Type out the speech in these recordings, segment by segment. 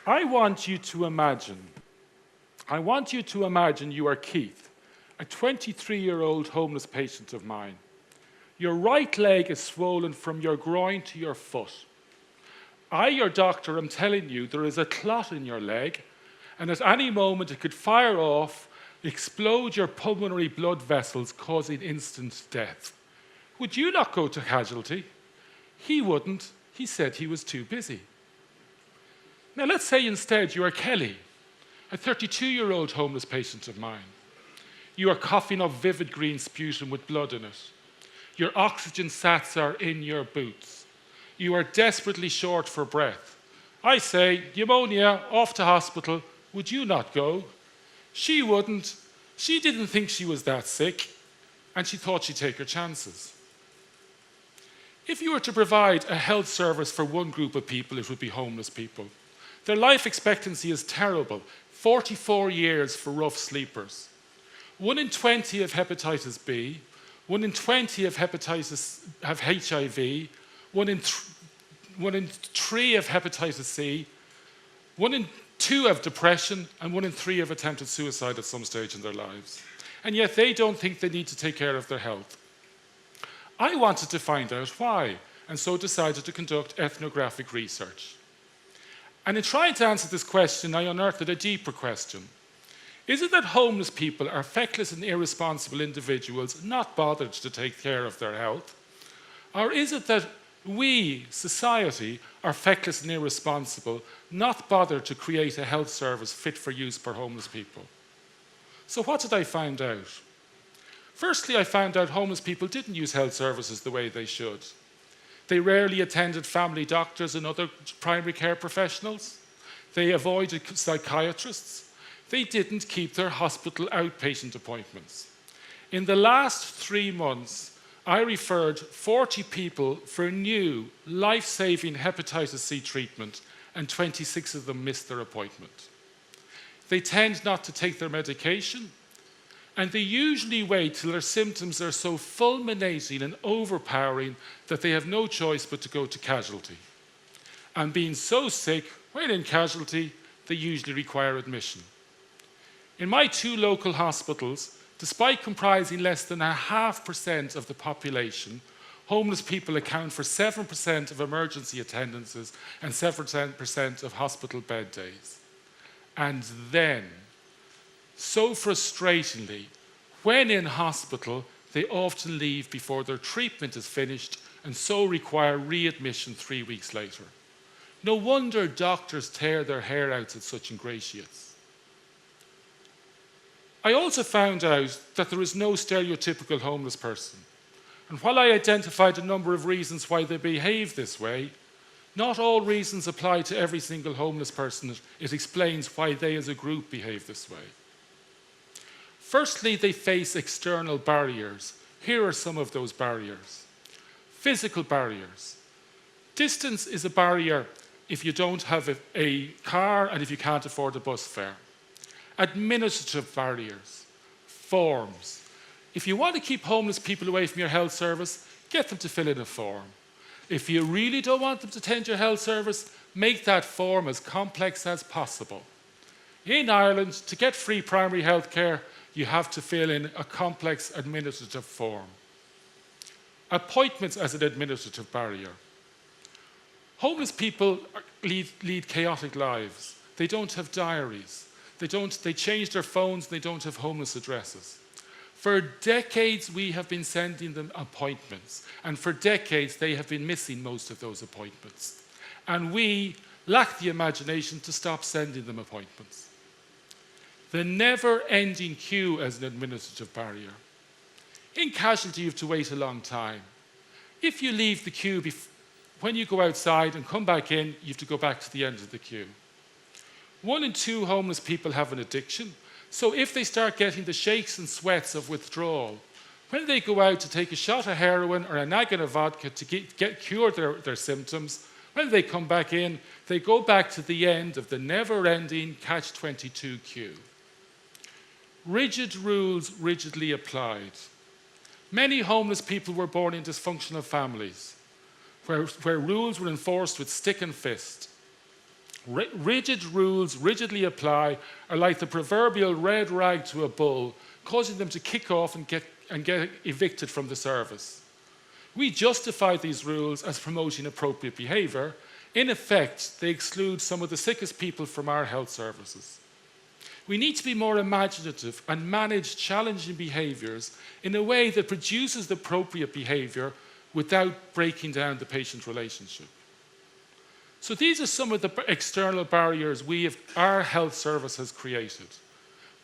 I want you to imagine you are Keith, a 23-year-old homeless patient of mine. Your right leg is swollen from your groin to your foot. I, your doctor, am telling you there is a clot in your leg, and at any moment it could fire off, explode your pulmonary blood vessels, causing instant death. Would you not go to casualty? He wouldn't. He said he was too busy. Now let's say instead you are Kelly, a 32-year-old homeless patient of mine. You are coughing up vivid green sputum with blood in it. Your oxygen sats are in your boots. You are desperately short for breath. I say, pneumonia, off to hospital. Would you not go? She wouldn't. She didn't think she was that sick, and she thought she'd take her chances. If you were to provide a health service for one group of people, it would be homeless people. Their life expectancy is terrible, 44 years for rough sleepers. 1 in 20 have hepatitis B, 1 in 20 have HIV, 1 in 3 have hepatitis C, 1 in 2 have depression, and 1 in 3 have attempted suicide at some stage in their lives. And yet they don't think they need to take care of their health. I wanted to find out why, and so decided to conduct ethnographic research. And in trying to answer this question, I unearthed a deeper question. Is it that homeless people are feckless and irresponsible individuals not bothered to take care of their health? Or is it that we, society, are feckless and irresponsible, not bothered to create a health service fit for use for homeless people? So what did I find out? Firstly, I found out homeless people didn't use health services the way they should. They rarely attended family doctors and other primary care professionals. They avoided psychiatrists. They didn't keep their hospital outpatient appointments. In the last 3 months, I referred 40 people for new, life-saving hepatitis C treatment, and 26 of them missed their appointment. They tend not to take their medication, and they usually wait till their symptoms are so fulminating and overpowering that they have no choice but to go to casualty. And being so sick, when in casualty, they usually require admission. In my 2 local hospitals, despite comprising less than 0.5% of the population, homeless people account for 7% of emergency attendances and 7% of hospital bed days. And then, so frustratingly, when in hospital, they often leave before their treatment is finished and so require readmission 3 weeks later. No wonder doctors tear their hair out at such ingratiates. I also found out that there is no stereotypical homeless person. And while I identified a number of reasons why they behave this way, not all reasons apply to every single homeless person. It explains why they as a group behave this way. Firstly, they face external barriers. Here are some of those barriers. Physical barriers. Distance is a barrier if you don't have a car and if you can't afford a bus fare. Administrative barriers. Forms. If you want to keep homeless people away from your health service, get them to fill in a form. If you really don't want them to attend your health service, make that form as complex as possible. In Ireland, to get free primary health care, you have to fill in a complex administrative form. Appointments as an administrative barrier. Homeless people lead chaotic lives. They don't have diaries. They change their phones, they don't have homeless addresses. For decades, we have been sending them appointments, and for decades, they have been missing most of those appointments. And we lack the imagination to stop sending them appointments. The never-ending queue as an administrative barrier. In casualty, you have to wait a long time. If you leave the queue, when you go outside and come back in, you have to go back to the end of the queue. 1 in 2 homeless people have an addiction. So if they start getting the shakes and sweats of withdrawal, when they go out to take a shot of heroin or a naggin of vodka to cure their symptoms, when they come back in, they go back to the end of the never-ending catch-22 queue. Rigid rules rigidly applied. Many homeless people were born in dysfunctional families, where rules were enforced with stick and fist. Rigid rules, rigidly apply, are like the proverbial red rag to a bull, causing them to kick off and get evicted from the service. We justify these rules as promoting appropriate behaviour. In effect, they exclude some of the sickest people from our health services. We need to be more imaginative and manage challenging behaviours in a way that produces the appropriate behaviour without breaking down the patient relationship. So these are some of the external barriers our health service has created.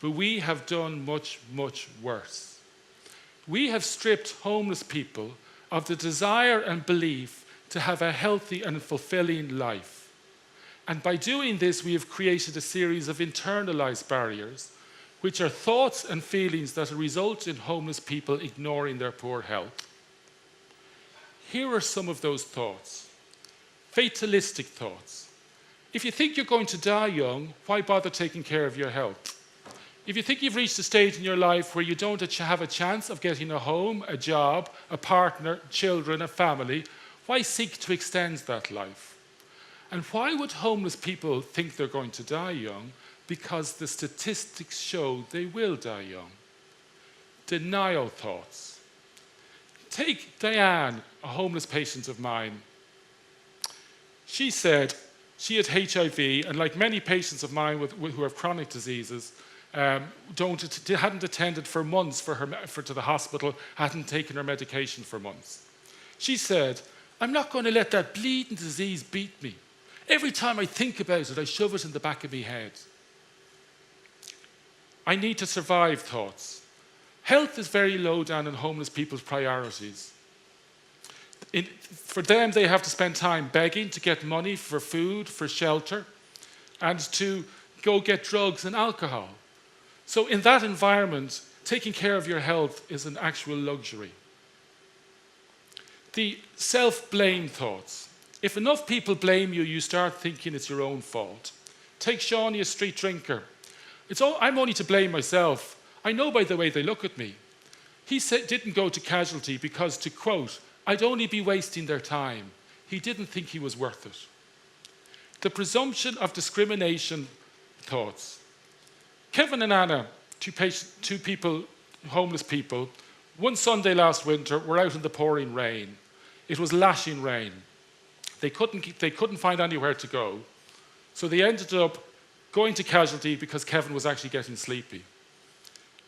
But we have done much, much worse. We have stripped homeless people of the desire and belief to have a healthy and fulfilling life. And by doing this, we have created a series of internalized barriers, which are thoughts and feelings that result in homeless people ignoring their poor health. Here are some of those thoughts. Fatalistic thoughts. If you think you're going to die young, why bother taking care of your health? If you think you've reached a stage in your life where you don't have a chance of getting a home, a job, a partner, children, a family, why seek to extend that life? And why would homeless people think they're going to die young? Because the statistics show they will die young. Denial thoughts. Take Diane, a homeless patient of mine. She said she had HIV, and like many patients of mine who have chronic diseases, hadn't attended for months to the hospital, hadn't taken her medication for months. She said, I'm not going to let that bleeding disease beat me. Every time I think about it, I shove it in the back of my head. I need to survive thoughts. Health is very low down in homeless people's priorities. For them, they have to spend time begging to get money for food, for shelter, and to go get drugs and alcohol. So in that environment, taking care of your health is an actual luxury. The self-blame thoughts. If enough people blame you, you start thinking it's your own fault. Take Shawnee, a street drinker. I'm only to blame myself. I know by the way they look at me. He didn't go to casualty because, to quote, I'd only be wasting their time. He didn't think he was worth it. The presumption of discrimination thoughts. Kevin and Anna, two people, homeless people, one Sunday last winter, were out in the pouring rain. It was lashing rain. They couldn't find anywhere to go. So they ended up going to casualty because Kevin was actually getting sleepy.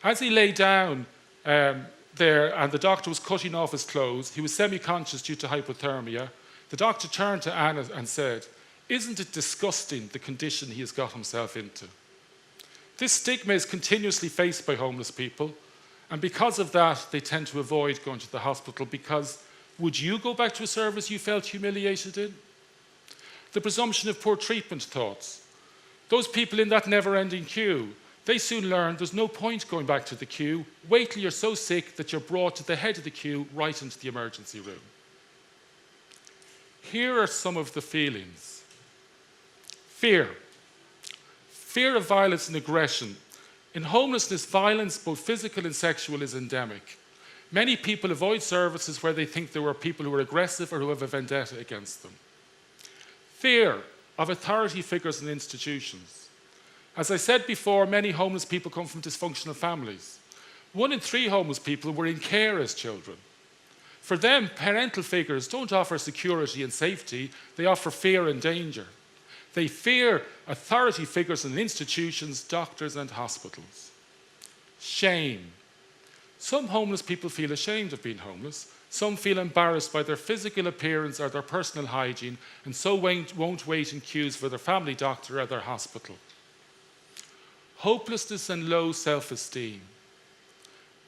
As he lay down there and the doctor was cutting off his clothes, he was semi-conscious due to hypothermia. The doctor turned to Anna and said, isn't it disgusting the condition he has got himself into? This stigma is continuously faced by homeless people, and because of that, they tend to avoid going to the hospital because would you go back to a service you felt humiliated in? The presumption of poor treatment thoughts. Those people in that never-ending queue, they soon learn there's no point going back to the queue. Wait till you're so sick that you're brought to the head of the queue right into the emergency room. Here are some of the feelings. Fear. Fear of violence and aggression. In homelessness, violence, both physical and sexual, is endemic. Many people avoid services where they think there are people who are aggressive or who have a vendetta against them. Fear of authority figures and institutions. As I said before, many homeless people come from dysfunctional families. 1 in 3 homeless people were in care as children. For them, parental figures don't offer security and safety, they offer fear and danger. They fear authority figures in institutions, doctors and hospitals. Shame. Some homeless people feel ashamed of being homeless. Some feel embarrassed by their physical appearance or their personal hygiene, and so won't wait in queues for their family doctor or their hospital. Hopelessness and low self-esteem.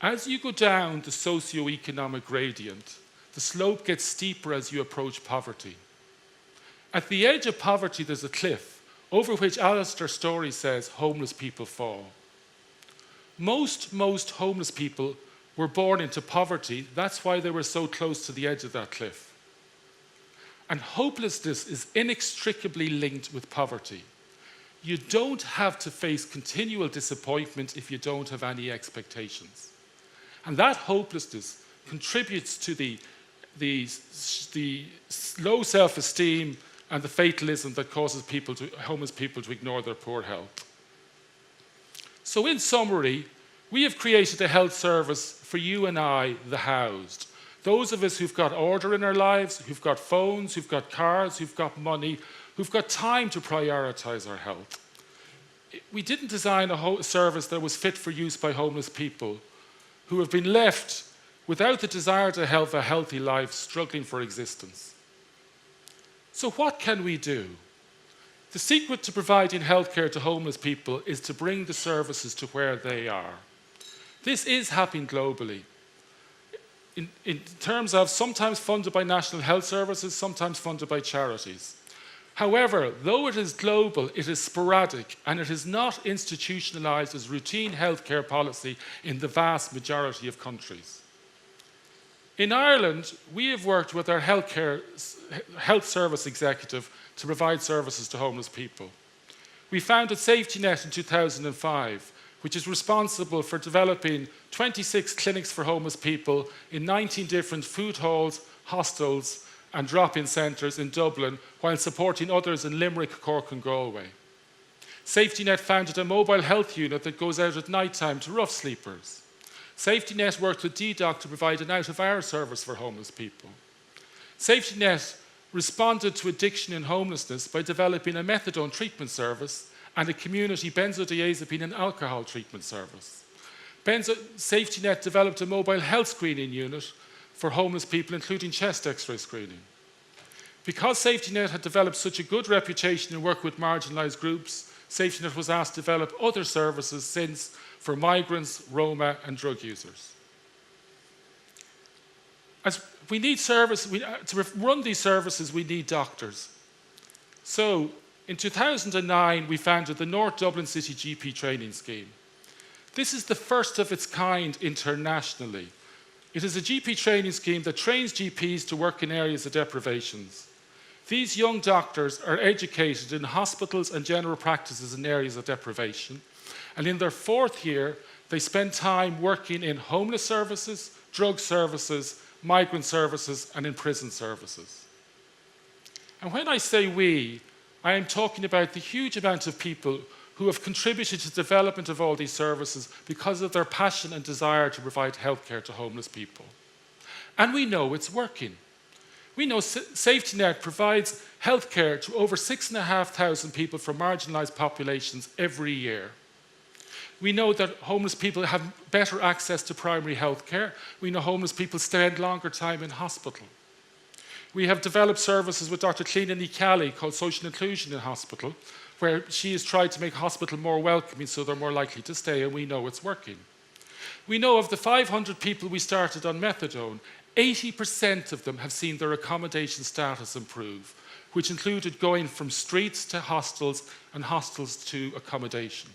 As you go down the socio-economic gradient, the slope gets steeper as you approach poverty. At the edge of poverty, there's a cliff, over which Alistair Story says homeless people fall. Most homeless people were born into poverty. That's why they were so close to the edge of that cliff. And hopelessness is inextricably linked with poverty. You don't have to face continual disappointment if you don't have any expectations. And that hopelessness contributes to the low self-esteem, and the fatalism that causes homeless people to ignore their poor health. So in summary, we have created a health service for you and I, the housed. Those of us who've got order in our lives, who've got phones, who've got cars, who've got money, who've got time to prioritise our health. We didn't design a service that was fit for use by homeless people who have been left without the desire to have a healthy life, struggling for existence. So what can we do? The secret to providing healthcare to homeless people is to bring the services to where they are. This is happening globally. In terms of sometimes funded by national health services, sometimes funded by charities. However, though it is global, it is sporadic, and it is not institutionalised as routine healthcare policy in the vast majority of countries. In Ireland, we have worked with our health service executive to provide services to homeless people. We founded Safetynet in 2005, which is responsible for developing 26 clinics for homeless people in 19 different food halls, hostels, and drop-in centres in Dublin, while supporting others in Limerick, Cork and Galway. Safetynet founded a mobile health unit that goes out at night time to rough sleepers. Safetynet worked with DDoC to provide an out-of-hours service for homeless people. Safetynet responded to addiction and homelessness by developing a methadone treatment service and a community benzodiazepine and alcohol treatment service. Safetynet developed a mobile health screening unit for homeless people, including chest x-ray screening. Because Safetynet had developed such a good reputation in work with marginalised groups, Safetynet was asked to develop other services since for migrants, Roma and drug users. As we need to run these services, we need doctors. So in 2009, we founded the North Dublin City GP Training Scheme. This is the first of its kind internationally. It is a GP training scheme that trains GPs to work in areas of deprivations. These young doctors are educated in hospitals and general practices in areas of deprivation, and in their fourth year, they spend time working in homeless services, drug services, migrant services, and in prison services. And when I say we, I am talking about the huge amount of people who have contributed to the development of all these services because of their passion and desire to provide healthcare to homeless people. And we know it's working. We know Safetynet provides healthcare to over 6,500 people from marginalised populations every year. We know that homeless people have better access to primary healthcare. We know homeless people spend longer time in hospital. We have developed services with Dr. Cleena Nicali called Social Inclusion in hospital, where she has tried to make hospital more welcoming so they're more likely to stay, and we know it's working. We know of the 500 people we started on methadone, 80% of them have seen their accommodation status improve, which included going from streets to hostels and hostels to accommodation.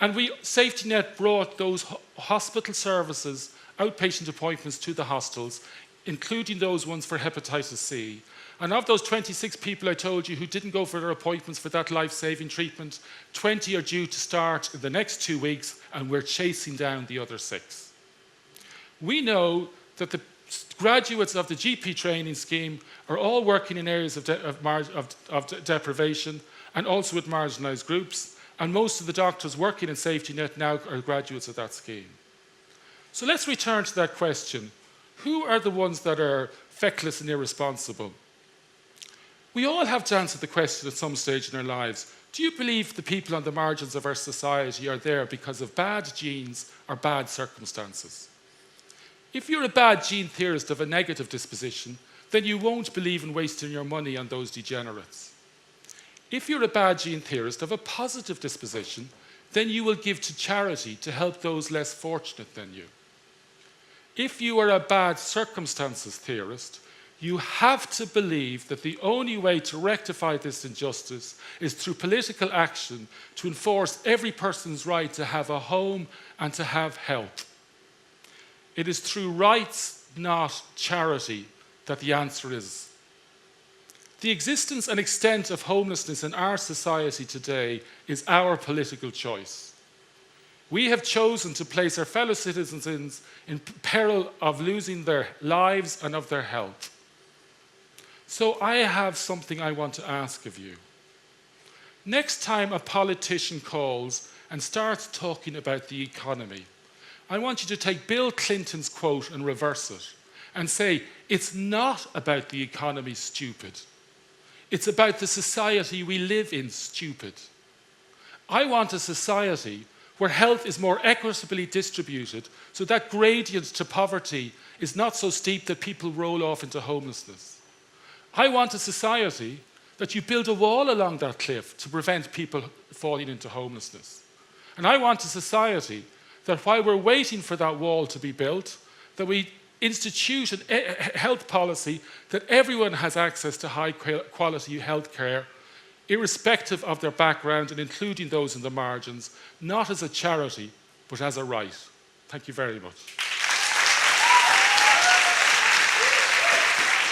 And Safetynet brought those hospital services, outpatient appointments to the hostels, including those ones for hepatitis C. And of those 26 people I told you who didn't go for their appointments for that life-saving treatment, 20 are due to start in the next 2 weeks, and we're chasing down the other 6. We know that the graduates of the GP training scheme are all working in areas of deprivation and also with marginalised groups, and most of the doctors working in Safetynet now are graduates of that scheme. So let's return to that question. Who are the ones that are feckless and irresponsible? We all have to answer the question at some stage in our lives. Do you believe the people on the margins of our society are there because of bad genes or bad circumstances? If you're a bad gene theorist of a negative disposition, then you won't believe in wasting your money on those degenerates. If you're a bad gene theorist of a positive disposition, then you will give to charity to help those less fortunate than you. If you are a bad circumstances theorist, you have to believe that the only way to rectify this injustice is through political action to enforce every person's right to have a home and to have health. It is through rights, not charity, that the answer is. The existence and extent of homelessness in our society today is our political choice. We have chosen to place our fellow citizens in peril of losing their lives and of their health. So I have something I want to ask of you. Next time a politician calls and starts talking about the economy, I want you to take Bill Clinton's quote and reverse it and say, it's not about the economy, stupid. It's about the society we live in, stupid. I want a society where health is more equitably distributed so that gradient to poverty is not so steep that people roll off into homelessness. I want a society that you build a wall along that cliff to prevent people falling into homelessness. And I want a society that while we're waiting for that wall to be built, that we institute a health policy that everyone has access to high quality health care, irrespective of their background and including those in the margins, not as a charity, but as a right. Thank you very much.